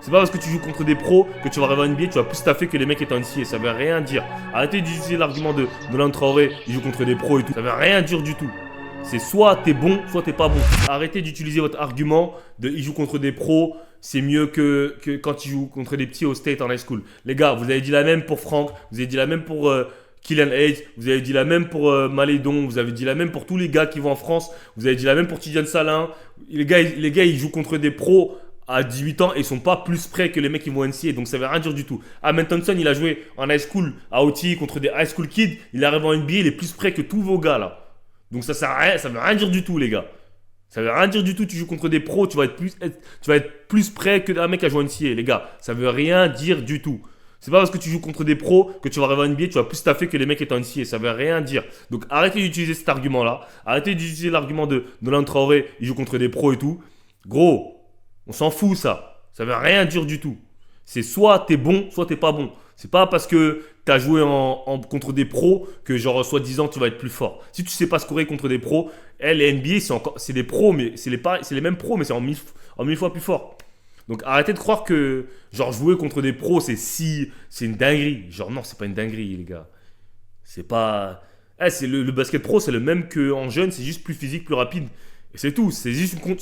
C'est pas parce que tu joues contre des pros que tu vas arriver en NBA, tu vas plus taffer que les mecs étant NCA. Ça veut rien dire. Arrêtez d'utiliser l'argument de Nolan Traoré, il joue contre des pros et tout. Ça veut rien dire du tout. C'est soit t'es bon, soit t'es pas bon. Arrêtez d'utiliser votre argument de il joue contre des pros, c'est mieux que quand il joue contre des petits au State en high school. Les gars, vous avez dit la même pour Franck, vous avez dit la même pour Kylian Hayes, vous avez dit la même pour Malédon, vous avez dit la même pour tous les gars qui vont en France, vous avez dit la même pour Tidiane Salin. Les gars, ils jouent contre des pros à 18 ans et ils sont pas plus prêts que les mecs qui vont NCA, donc ça veut rien dire du tout. Amen Thompson, il a joué en high school à OT contre des high school kids, il arrive en NBA, il est plus prêt que tous vos gars là. Donc ça sert à rien, ça veut rien dire du tout les gars. Ça veut rien dire du tout, tu joues contre des pros, tu vas être plus prêt que un mec à jouer en NCA les gars. Ça veut rien dire du tout. C'est pas parce que tu joues contre des pros que tu vas arriver en NBA, tu vas plus taffer que les mecs étant NCA, ça veut rien dire. Donc arrêtez d'utiliser cet argument là, arrêtez d'utiliser l'argument de Nolan Traoré, il joue contre des pros et tout. Gros, on s'en fout ça. Ça veut rien dire du tout. C'est soit t'es bon, soit t'es pas bon. C'est pas parce que t'as joué contre des pros que genre soi-disant tu vas être plus fort. Si tu sais pas scorer contre des pros, les NBA c'est des pros mais c'est les mêmes pros mais c'est en mille fois plus fort. Donc arrêtez de croire que genre jouer contre des pros c'est une dinguerie. Genre non, c'est pas une dinguerie les gars. C'est pas le basket pro, c'est le même qu'en jeune, c'est juste plus physique, plus rapide. Et c'est tout, c'est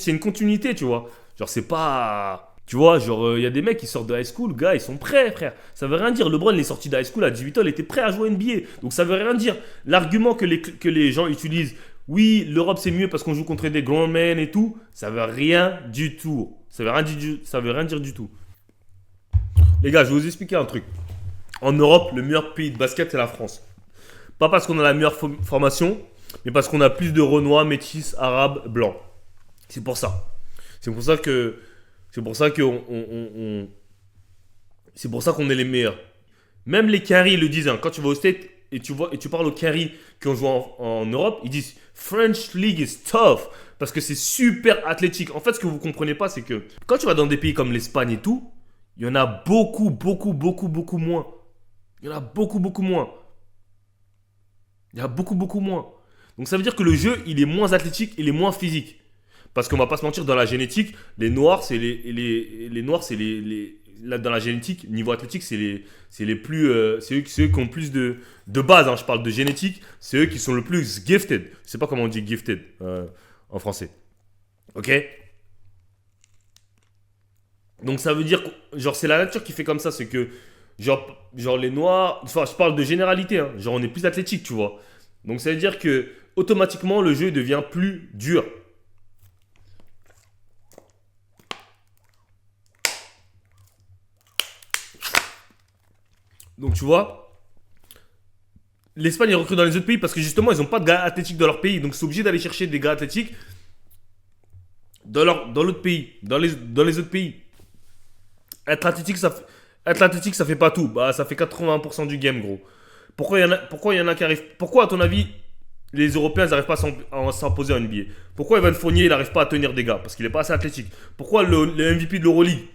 une continuité, tu vois. Genre c'est pas tu vois, genre, il y a des mecs qui sortent de high school, gars, ils sont prêts, frère. Ça veut rien dire. LeBron, il est sorti de high school à 18 ans, il était prêt à jouer NBA. Donc ça veut rien dire. L'argument que les gens utilisent, oui, l'Europe c'est mieux parce qu'on joue contre des grown men et tout, ça veut rien du tout. Ça veut rien dire du tout. Les gars, je vais vous expliquer un truc. En Europe, le meilleur pays de basket, c'est la France. Pas parce qu'on a la meilleure formation, mais parce qu'on a plus de Renois, Métis, Arabes, Blancs. C'est pour ça. C'est pour ça que c'est pour ça qu'on est les meilleurs. Même les carries le disent. Hein. Quand tu vas au State et tu parles aux carries qui ont joué en Europe, ils disent French League is tough parce que c'est super athlétique. En fait, ce que vous comprenez pas, c'est que quand tu vas dans des pays comme l'Espagne et tout, il y en a beaucoup moins. Il y en a beaucoup moins. Il y a beaucoup moins. Donc ça veut dire que le jeu, il est moins athlétique, il est moins physique. Parce qu'on va pas se mentir, dans la génétique, les noirs, c'est là, dans la génétique, niveau athlétique, c'est les plus, c'est eux qui ont plus de base. Hein, je parle de génétique, c'est eux qui sont le plus gifted. Je sais pas comment on dit gifted en français. Ok. Donc ça veut dire, genre c'est la nature qui fait comme ça, c'est que genre les noirs, enfin je parle de généralité, hein, genre on est plus athlétique, tu vois. Donc ça veut dire que automatiquement le jeu devient plus dur. Donc tu vois, l'Espagne recrute dans les autres pays parce que justement ils n'ont pas de gars athlétiques dans leur pays. Donc c'est obligé d'aller chercher des gars athlétiques dans l'autre pays, dans les autres pays. Être athlétique, ça fait pas tout. Bah ça fait 80% du game gros. Pourquoi il y en a qui arrivent. Pourquoi à ton avis les Européens n'arrivent pas à s'imposer en NBA? Pourquoi Evan Fournier il n'arrive pas à tenir des gars? Parce qu'il n'est pas assez athlétique. Pourquoi le MVP de l'Euroleague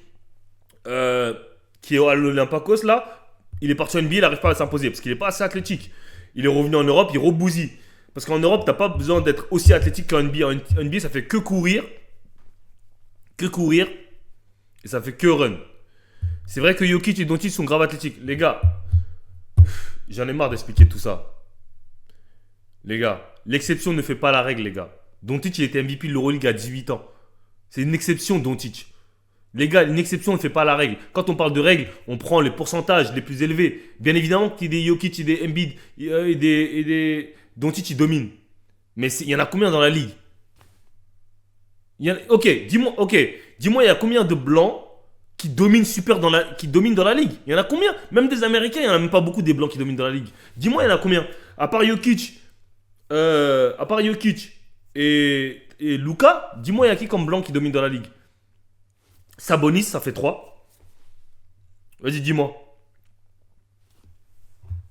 qui est à l'Olympiakos là, il est parti en NBA, il n'arrive pas à s'imposer parce qu'il n'est pas assez athlétique. Il est revenu en Europe, il rebousille. Parce qu'en Europe, tu n'as pas besoin d'être aussi athlétique qu'en NBA. En NBA, ça fait que courir, et ça fait que run. C'est vrai que Jokic et Doncic sont grave athlétiques. Les gars, j'en ai marre d'expliquer tout ça. Les gars, l'exception ne fait pas la règle, les gars. Doncic, il était MVP de l'Euroleague à 18 ans. C'est une exception, Doncic. Les gars, une exception ne fait pas la règle. Quand on parle de règles, on prend les pourcentages les plus élevés. Bien évidemment qu'il y ait des Jokic et des Embiid et des Doncic, ils dominent. Mais il y en a combien dans la ligue? Ok, dis-moi, il y a combien de blancs qui dominent dans la ligue? Il y en a combien? Même des Américains, il n'y en a même pas beaucoup des blancs qui dominent dans la ligue. Dis-moi, il y en a combien? À part Jokic et Luka, dis-moi, il y a qui comme blanc qui domine dans la ligue? Sabonis, ça fait 3. Vas-y, dis-moi.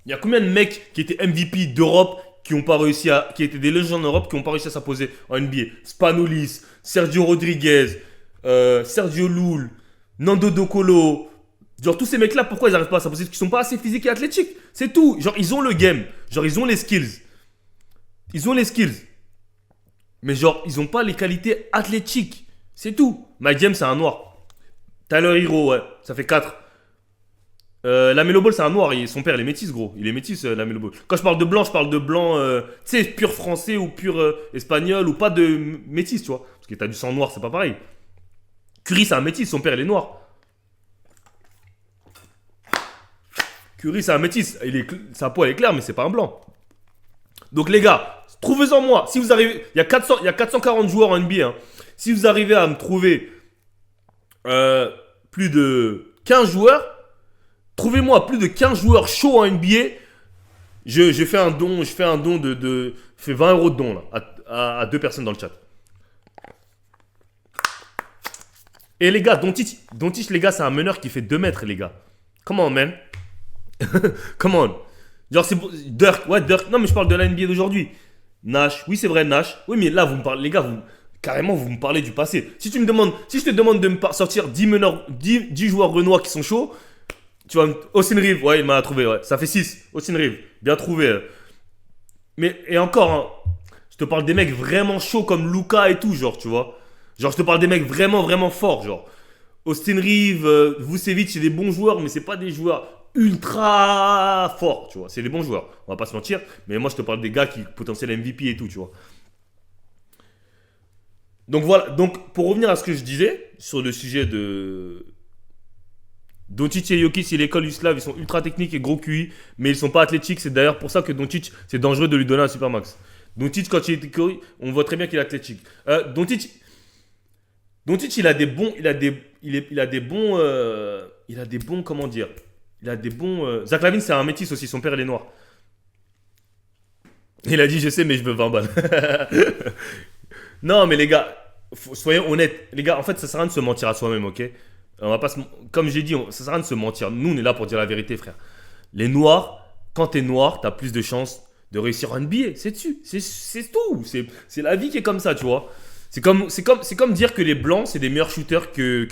Il y a combien de mecs qui étaient MVP d'Europe qui étaient des légendes en Europe qui n'ont pas réussi à s'imposer en NBA? Spanoulis, Sergio Rodriguez, Sergio Llull, Nando Docolo. Genre tous ces mecs-là, pourquoi ils n'arrivent pas à s'imposer? Parce qu'ils sont pas assez physiques et athlétiques. C'est tout. Genre ils ont le game. Genre ils ont les skills. Mais genre ils n'ont pas les qualités athlétiques. C'est tout. Mike James, c'est un noir. Tyler Hero, ouais, ça fait 4. La Melo Ball, c'est un noir. Son père, il est métis, gros. Il est métis, la Melo Ball. Quand je parle de blanc, tu sais, pur français ou pur espagnol ou pas de métis, tu vois. Parce que t'as du sang noir, c'est pas pareil. Curry, c'est un métis, son père, il est noir. Curry, c'est un métis. Sa peau, elle est claire, mais c'est pas un blanc. Donc, les gars, trouvez-en moi. Si vous arrivez. Il y a 440 joueurs en NBA. Hein. Si vous arrivez à me trouver plus de 15 joueurs, trouvez-moi plus de 15 joueurs chauds en NBA. Je fais un don, je fais 20 euros de don là, à deux personnes dans le chat. Et les gars, Doncic, les gars, c'est un meneur qui fait 2 mètres, les gars. Come on, man. Come on. Genre, c'est Dirk, ouais, Dirk. Non, mais je parle de la NBA d'aujourd'hui. Nash, oui, c'est vrai, Nash. Oui, mais là, vous me parlez, les gars, carrément, vous me parlez du passé. Si je te demande de me sortir 10 meneurs, 10 joueurs renois qui sont chauds, tu vois, Austin Reeves, ouais, il m'a trouvé, ouais. Ça fait 6. Austin Reeves, bien trouvé. Mais, et encore, hein, je te parle des mecs vraiment chauds comme Luka et tout, genre, tu vois. Genre, je te parle des mecs vraiment, vraiment forts, genre. Austin Reeves, Vucevic, c'est des bons joueurs, mais c'est pas des joueurs ultra forts, tu vois. C'est des bons joueurs, on va pas se mentir. Mais moi, je te parle des gars qui potentiel MVP et tout, tu vois. Donc voilà, donc pour revenir à ce que je disais sur le sujet de Doncic et Jokic, et l'école Yuslav, ils sont ultra techniques et gros QI, mais ils sont pas athlétiques. C'est d'ailleurs pour ça que Doncic, c'est dangereux de lui donner un supermax. Doncic, quand il est QI, on voit très bien qu'il est athlétique. Doncic, il a des bons, il a des bons, comment dire, il a des bons. Zach Lavine, c'est un métis aussi. Son père, il est noir. Il a dit, je sais, mais je veux 20 balles. Non, mais les gars, soyons honnêtes. Les gars, en fait, ça sert à rien de se mentir à soi-même, ok? On va pas Comme j'ai dit, ça sert à rien de se mentir. Nous, on est là pour dire la vérité, frère. Les noirs, quand t'es noir, t'as plus de chances de réussir en NBA. C'est dessus. C'est tout. C'est la vie qui est comme ça, tu vois. C'est comme dire que les blancs, c'est des meilleurs shooters que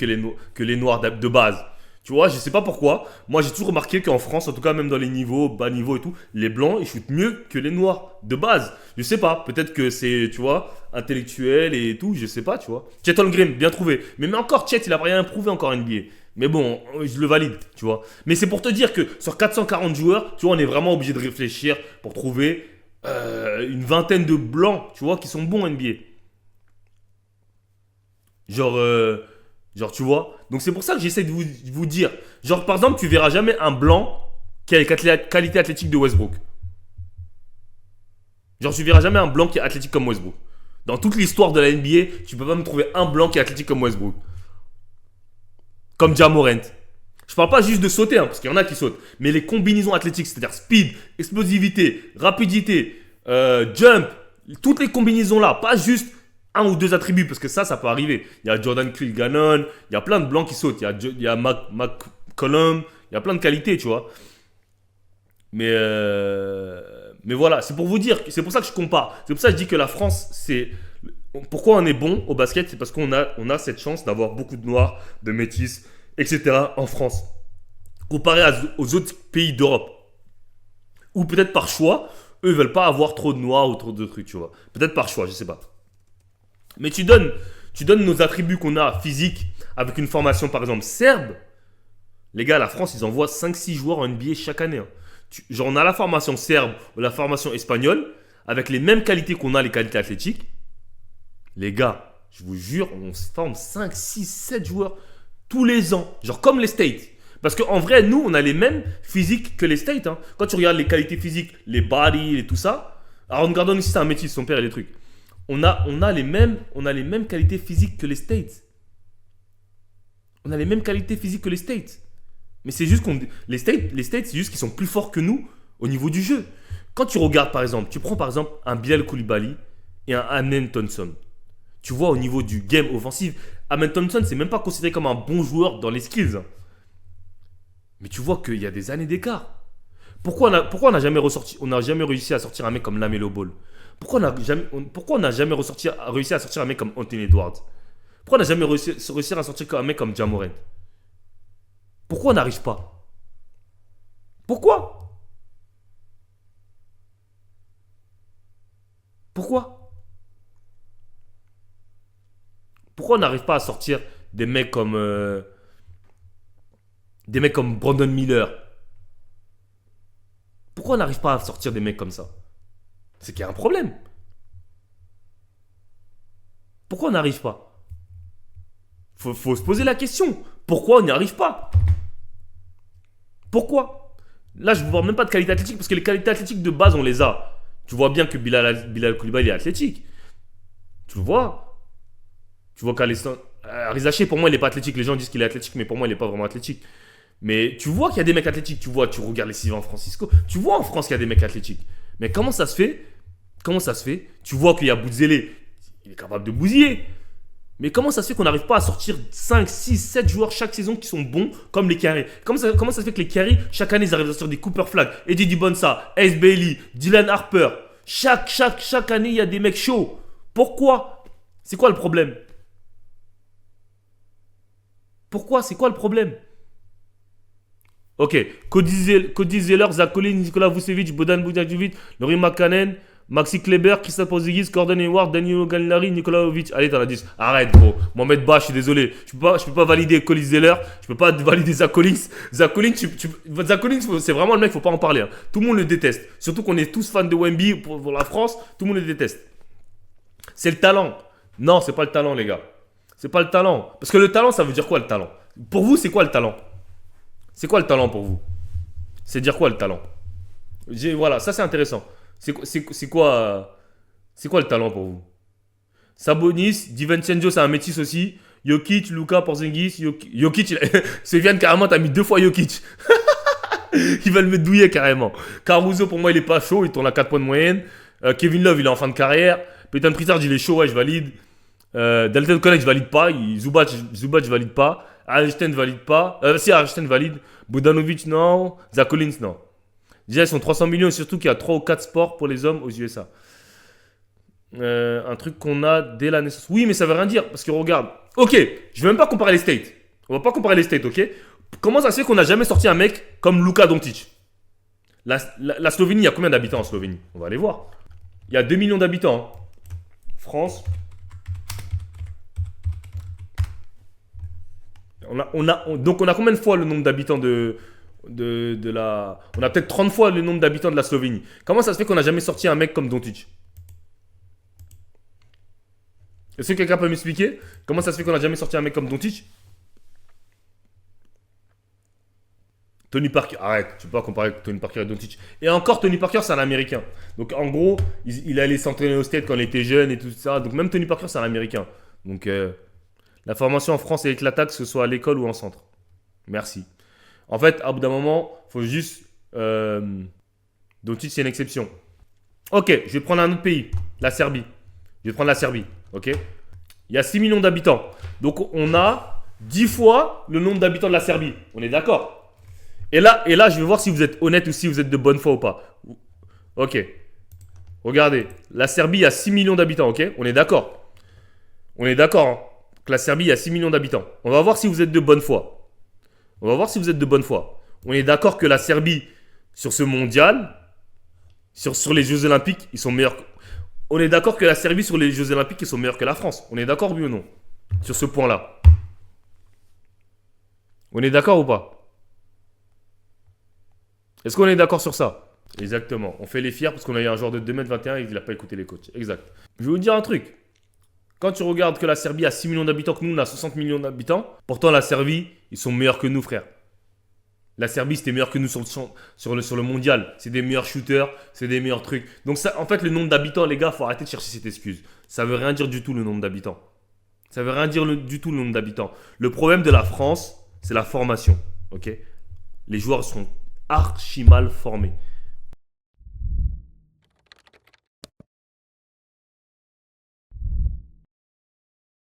les noirs de base. Tu vois, je sais pas pourquoi. Moi, j'ai toujours remarqué qu'en France, en tout cas, même dans les niveaux, bas niveaux et tout, les blancs, ils shootent mieux que les noirs de base. Je sais pas. Peut-être que c'est, tu vois, intellectuel et tout. Je sais pas, tu vois. Chet Holmgren, bien trouvé. Mais encore, Chet, il a rien prouvé encore en NBA. Mais bon, je le valide, tu vois. Mais c'est pour te dire que sur 440 joueurs, tu vois, on est vraiment obligé de réfléchir pour trouver une vingtaine de blancs, tu vois, qui sont bons en NBA. Genre, tu vois. Donc c'est pour ça que j'essaie de vous dire. Genre, par exemple, tu verras jamais un blanc qui a les qualités athlétiques de Westbrook. Genre, tu verras jamais un blanc qui est athlétique comme Westbrook. Dans toute l'histoire de la NBA, tu peux pas me trouver un blanc qui est athlétique comme Westbrook. Comme Ja Morant. Je parle pas juste de sauter, hein, parce qu'il y en a qui sautent. Mais les combinaisons athlétiques, c'est-à-dire speed, explosivité, rapidité, jump, toutes les combinaisons là, pas juste un ou deux attributs, parce que ça peut arriver. Il y a Jordan Kilgannon, il y a plein de blancs qui sautent. Il y a McCollum, il y a plein de qualités, tu vois. Mais voilà, c'est pour vous dire, c'est pour ça que je compare. C'est pour ça que je dis que la France, c'est. Pourquoi on est bon au basket? C'est parce qu'on a cette chance d'avoir beaucoup de noirs, de métis, etc. en France. Comparé aux autres pays d'Europe. Ou peut-être par choix, eux veulent pas avoir trop de noirs ou trop de trucs, tu vois. Peut-être par choix, je sais pas. Mais tu donnes nos attributs qu'on a physiques avec une formation par exemple serbe. Les gars, la France, ils envoient 5-6 joueurs en NBA chaque année. Hein. Genre, on a la formation serbe ou la formation espagnole avec les mêmes qualités qu'on a, les qualités athlétiques. Les gars, je vous jure, on se forme 5, 6, 7 joueurs tous les ans. Genre comme les States. Parce qu'en vrai, nous, on a les mêmes physiques que les States. Hein. Quand tu regardes les qualités physiques, les bodies et tout ça. Aaron Gordon ici, c'est un métis, son père et les trucs. On a les mêmes qualités physiques que les States. On a les mêmes qualités physiques que les States. Mais c'est juste qu'on. Les States, c'est juste qu'ils sont plus forts que nous au niveau du jeu. Quand tu regardes, par exemple, tu prends par exemple un Bilal Koulibaly et un Amen Thompson. Tu vois, au niveau du game offensif, Amen Thompson, c'est même pas considéré comme un bon joueur dans les skills. Mais tu vois qu'il y a des années d'écart. Pourquoi on n'a jamais réussi à sortir un mec comme Lamelo Ball? Pourquoi on n'a jamais réussi à sortir un mec comme Anthony Edwards? Pourquoi on n'a jamais réussi à sortir un mec comme Ja Morant? Pourquoi on n'arrive pas? Pourquoi? Pourquoi? Pourquoi on n'arrive pas à sortir des mecs comme Des mecs comme Brandon Miller. Pourquoi on n'arrive pas à sortir des mecs comme ça? C'est qu'il y a un problème. Pourquoi on n'arrive pas? Faut se poser la question. Pourquoi on n'y arrive pas? Pourquoi? Là, je ne vois même pas de qualité athlétique parce que les qualités athlétiques de base, on les a. Tu vois bien que Bilal Koulibaly est athlétique. Tu le vois. Tu vois Rizaché, pour moi, il n'est pas athlétique. Les gens disent qu'il est athlétique, mais pour moi, il n'est pas vraiment athlétique. Mais tu vois qu'il y a des mecs athlétiques. Tu regardes les Sylvain Francisco. Tu vois en France qu'il y a des mecs athlétiques. Mais comment ça se fait? Tu vois qu'il y a Boudzélé. Il est capable de bousiller. Mais comment ça se fait qu'on n'arrive pas à sortir 5, 6, 7 joueurs chaque saison qui sont bons comme les carrés? Comment ça se fait que les carrés, chaque année, ils arrivent à sortir des Cooper Flag, Eddie Dibonsa, Ace Bailey, Dylan Harper? Chaque année, il y a des mecs chauds. Pourquoi? C'est quoi le problème? Pourquoi? C'est quoi le problème? Ok, Cody Zeller, Zach Collins, Nikola Vucevic, Bodan Bogdanovic, Laurie Markkanen, Maxi Kleber, Kristaps Porzingis, Gordon Hayward, Danilo Gallinari, Nikola Jovic. Allez, t'en as 10. Arrête, gros. Mohamed Ba, je suis désolé. Je peux pas valider Cody Zeller. Je peux pas valider Zach Collins. Zach Collins, c'est vraiment le mec, faut pas en parler. Hein. Tout le monde le déteste. Surtout qu'on est tous fans de Wemby pour la France. Tout le monde le déteste. C'est le talent. Non, c'est pas le talent, les gars. C'est pas le talent. Parce que le talent, ça veut dire quoi, le talent? Pour vous, c'est quoi le talent? C'est quoi le talent pour vous? C'est dire quoi, le talent? Voilà, ça, c'est intéressant. C'est quoi le talent pour vous? Sabonis, DiVincenzo, c'est un métis aussi. Jokic, Luka, Porzingis, Jokic, Sevian, carrément, t'as mis 2 fois Jokic. Il va le mettre douillet carrément. Caruso, pour moi, il est pas chaud, il tourne à 4 points de moyenne. Kevin Love, il est en fin de carrière. Peyton Pritchard, il est chaud, ouais, je valide. Dalton Connect, je valide pas. Zubac, je valide pas. Einstein, valide pas. Si, Einstein valide. Bogdanovic, non. Zach Collins, non. Déjà, ils sont 300 millions et surtout qu'il y a 3 ou 4 sports pour les hommes aux USA. Un truc qu'on a dès la naissance. Oui, mais ça veut rien dire parce que regarde. Ok, je vais même pas comparer les states. On va pas comparer les states, ok? Comment ça se fait qu'on n'a jamais sorti un mec comme Luka Doncic? La Slovénie, il y a combien d'habitants en Slovénie? On va aller voir. Il y a 2 millions d'habitants. Hein. France. Donc on a combien de fois le nombre d'habitants On a peut-être 30 fois le nombre d'habitants de la Slovénie. Comment ça se fait qu'on n'a jamais sorti un mec comme Doncic? Est-ce que quelqu'un peut m'expliquer comment ça se fait qu'on n'a jamais sorti un mec comme Doncic? Tony Parker, arrête, tu peux pas comparer Tony Parker et Doncic. Et encore, Tony Parker, c'est un Américain. Donc en gros, il allait s'entraîner au State quand il était jeune et tout ça. Donc même Tony Parker, c'est un Américain. Donc la formation en France est éclatante, que ce soit à l'école ou en centre. Merci. En fait, à bout d'un moment, il faut juste... Doncic, c'est une exception. Ok, je vais prendre un autre pays, la Serbie. Je vais prendre la Serbie, ok? Il y a 6 millions d'habitants. Donc on a 10 fois le nombre d'habitants de la Serbie. On est d'accord? Et là, je vais voir si vous êtes honnête ou si vous êtes de bonne foi ou pas. Ok. Regardez, la Serbie, il y a 6 millions d'habitants, ok? On est d'accord? On est d'accord, hein, que la Serbie, il y a 6 millions d'habitants. On va voir si vous êtes de bonne foi. On va voir si vous êtes de bonne foi. On est d'accord que la Serbie, sur ce mondial, sur les Jeux Olympiques, ils sont meilleurs. On est d'accord que la Serbie, sur les Jeux Olympiques, ils sont meilleurs que la France. On est d'accord, oui ou non? Sur ce point-là. On est d'accord ou pas? Est-ce qu'on est d'accord sur ça? Exactement. On fait les fiers parce qu'on a eu un joueur de 2m21 et il n'a pas écouté les coachs. Exact. Je vais vous dire un truc. Quand tu regardes que la Serbie a 6 millions d'habitants, que nous, on a 60 millions d'habitants, pourtant la Serbie, ils sont meilleurs que nous, frère. La Serbie, c'était meilleur que nous sur le mondial. C'est des meilleurs shooters, c'est des meilleurs trucs. Donc, ça, en fait, le nombre d'habitants, les gars, faut arrêter de chercher cette excuse. Ça veut rien dire du tout, le nombre d'habitants. Ça veut rien dire du tout, le nombre d'habitants. Le problème de la France, c'est la formation. Ok? Les joueurs sont archi mal formés.